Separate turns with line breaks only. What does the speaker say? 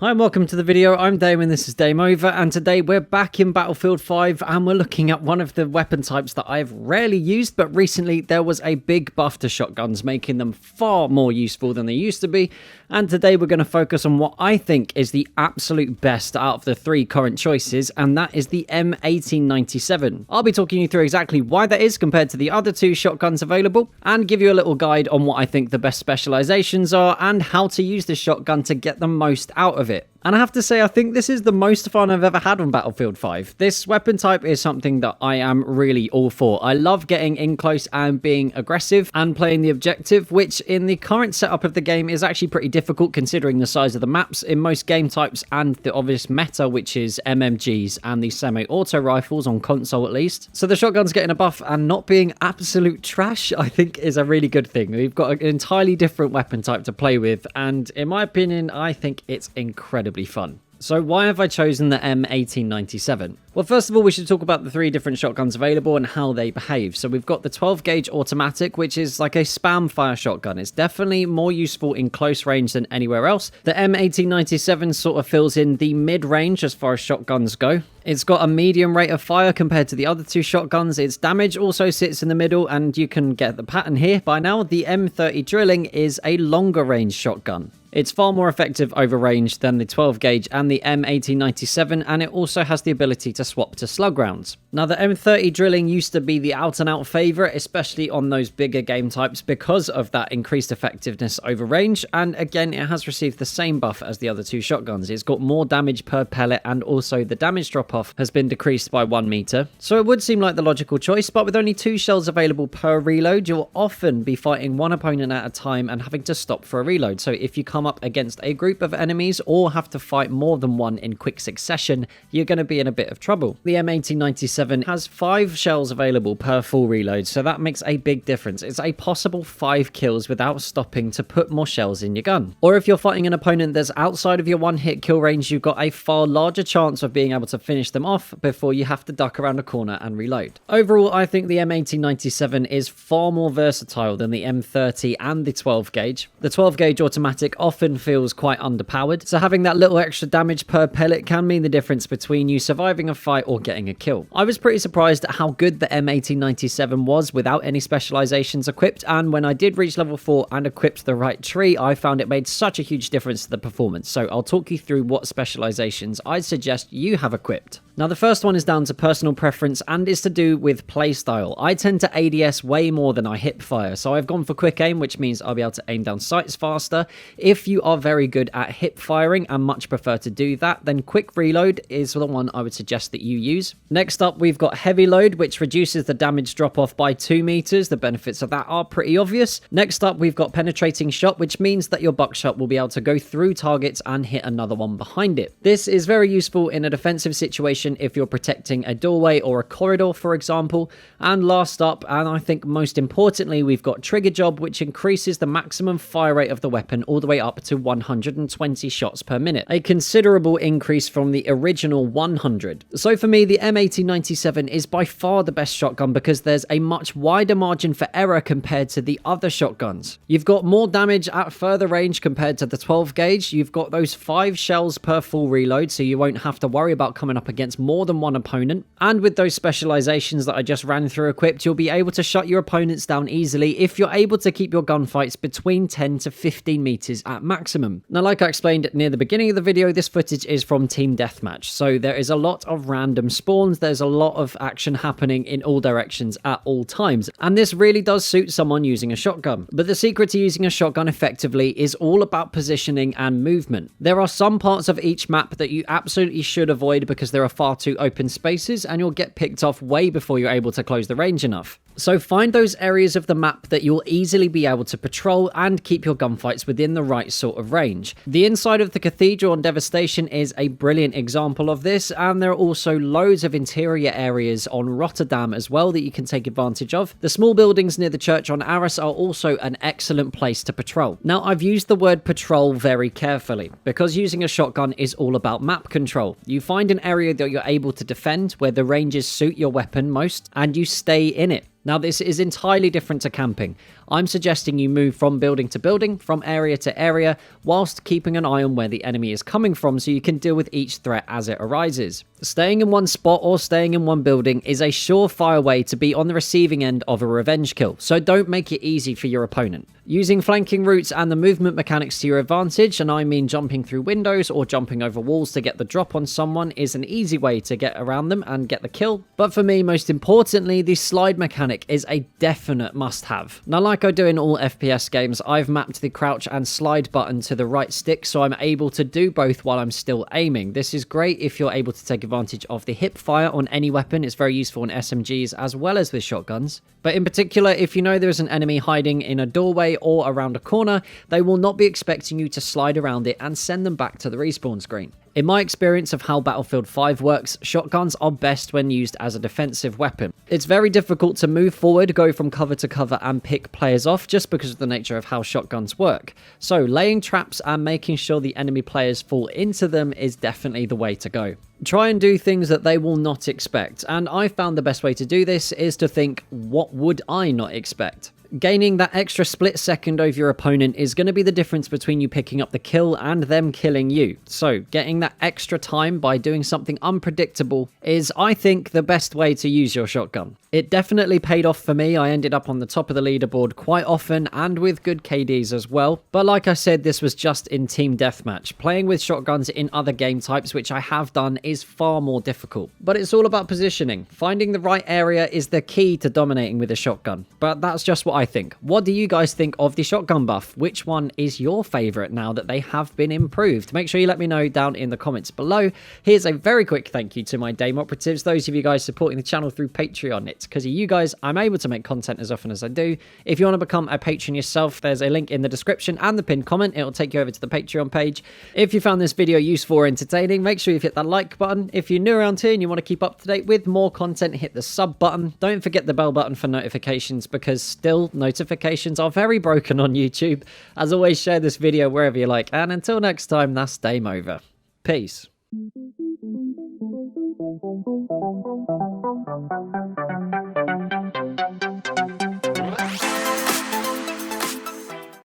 Hi and welcome to the video. I'm Damon, this is Dame Over, and today we're back in Battlefield 5 and we're looking at one of the weapon types that I've rarely used, but recently there was a big buff to shotguns, making them far more useful than they used to be. And today we're going to focus on what I think is the absolute best out of the three current choices, and that is the M1897. I'll be talking you through exactly why that is compared to the other two shotguns available, and give you a little guide on what I think the best specializations are and how to use this shotgun to get the most out of it. And I have to say, I think this is the most fun I've ever had on Battlefield 5. This weapon type is something that I am really all for. I love getting in close and being aggressive and playing the objective, which in the current setup of the game is actually pretty difficult considering the size of the maps in most game types and the obvious meta, which is MMGs and the semi-auto rifles on console at least. So the shotgun's getting a buff and not being absolute trash, I think is a really good thing. We've got an entirely different weapon type to play with, and in my opinion, I think it's incredibly fun. So why have I chosen the M1897? Well, first of all, we should talk about the three different shotguns available and how they behave. So we've got the 12 gauge automatic, which is like a spam fire shotgun. It's definitely more useful in close range than anywhere else. The M1897 sort of fills in the mid-range as far as shotguns go. It's got a medium rate of fire compared to the other two shotguns. Its damage also sits in the middle, and you can get the pattern here by now. The M30 drilling is a longer range shotgun. It's far more effective over range than the 12 gauge and the M1897, and it also has the ability to swap to slug rounds. Now, the M30 drilling used to be the out and out favorite, especially on those bigger game types because of that increased effectiveness over range, and again, it has received the same buff as the other two shotguns. It's got more damage per pellet, and also the damage drop off has been decreased by 1 meter. So it would seem like the logical choice, but with only 2 shells available per reload, you'll often be fighting one opponent at a time and having to stop for a reload. So if you come up against a group of enemies or have to fight more than one in quick succession, you're going to be in a bit of trouble. The M1897 has 5 shells available per full reload, so that makes a big difference. It's a possible 5 kills without stopping to put more shells in your gun. Or if you're fighting an opponent that's outside of your one-hit kill range, you've got a far larger chance of being able to finish them off before you have to duck around a corner and reload. Overall, I think the M1897 is far more versatile than the M30 and the 12 gauge. The 12 gauge automatic often feels quite underpowered, so having that little extra damage per pellet can mean the difference between you surviving a fight or getting a kill. I was pretty surprised at how good the M1897 was without any specializations equipped, and when I did reach level 4 and equipped the right tree, I found it made such a huge difference to the performance. So I'll talk you through what specializations I'd suggest you have equipped. Now, the first one is down to personal preference and is to do with playstyle. I tend to ADS way more than I hip fire, so I've gone for quick aim, which means I'll be able to aim down sights faster. If you are very good at hip firing and much prefer to do that, then quick reload is the one I would suggest that you use. Next up, we've got heavy load, which reduces the damage drop off by 2 meters. The benefits of that are pretty obvious. Next up, we've got penetrating shot, which means that your buckshot will be able to go through targets and hit another one behind it. This is very useful in a defensive situation if you're protecting a doorway or a corridor, for example. And last up, and I think most importantly, we've got trigger job, which increases the maximum fire rate of the weapon all the way up to 120 shots per minute, a considerable increase from the original 100. So for me, the M1897 is by far the best shotgun because there's a much wider margin for error compared to the other shotguns. You've got more damage at further range compared to the 12 gauge. You've got those 5 shells per full reload, so you won't have to worry about coming up against more than one opponent. And with those specializations that I just ran through equipped, you'll be able to shut your opponents down easily if you're able to keep your gunfights between 10 to 15 meters at maximum. Now, like I explained near the beginning of the video, this footage is from Team Deathmatch, so there is a lot of random spawns, there's a lot of action happening in all directions at all times, and this really does suit someone using a shotgun. But the secret to using a shotgun effectively is all about positioning and movement. There are some parts of each map that you absolutely should avoid because there are far too open spaces and you'll get picked off way before you're able to close the range enough. So find those areas of the map that you'll easily be able to patrol and keep your gunfights within the right sort of range. The inside of the cathedral on Devastation is a brilliant example of this, and there are also loads of interior areas on Rotterdam as well that you can take advantage of. The small buildings near the church on Arras are also an excellent place to patrol. Now, I've used the word patrol very carefully because using a shotgun is all about map control. You find an area that you're able to defend where the ranges suit your weapon most and you stay in it. Now, this is entirely different to camping. I'm suggesting you move from building to building, from area to area, whilst keeping an eye on where the enemy is coming from so you can deal with each threat as it arises. Staying in one spot or staying in one building is a surefire way to be on the receiving end of a revenge kill, so don't make it easy for your opponent. Using flanking routes and the movement mechanics to your advantage, and I mean jumping through windows or jumping over walls to get the drop on someone, is an easy way to get around them and get the kill. But for me, most importantly, the slide mechanic is a definite must-have. Now, like I do in all FPS games, I've mapped the crouch and slide button to the right stick so I'm able to do both while I'm still aiming. This is great if you're able to take advantage of the hip fire on any weapon. It's very useful in SMGs as well as with shotguns. But in particular, if you know there is an enemy hiding in a doorway or around a corner, they will not be expecting you to slide around it and send them back to the respawn screen. In my experience of how Battlefield 5 works, shotguns are best when used as a defensive weapon. It's very difficult to move forward, go from cover to cover and pick players off just because of the nature of how shotguns work. So laying traps and making sure the enemy players fall into them is definitely the way to go. Try and do things that they will not expect, and I found the best way to do this is to think, what would I not expect? Gaining that extra split second over your opponent is going to be the difference between you picking up the kill and them killing you. So getting that extra time by doing something unpredictable is, I think, the best way to use your shotgun. It definitely paid off for me. I ended up on the top of the leaderboard quite often and with good KDs as well. But like I said, this was just in team deathmatch. Playing with shotguns in other game types, which I have done, is far more difficult. But it's all about positioning. Finding the right area is the key to dominating with a shotgun. But that's just what I think. What do you guys think of the shotgun buff? Which one is your favorite now that they have been improved? Make sure you let me know down in the comments below. Here's a very quick thank you to my Dame operatives, those of you guys supporting the channel through Patreon. It's because of you guys I'm able to make content as often as I do. If you want to become a patron yourself, there's a link in the description and the pinned comment. It'll take you over to the Patreon page. If you found this video useful or entertaining, make sure you hit that like button. If you're new around here and you want to keep up to date with more content, hit the sub button. Don't forget the bell button for notifications, because still notifications are very broken on YouTube. As always, share this video wherever you like, and until next time, that's Dame over. Peace.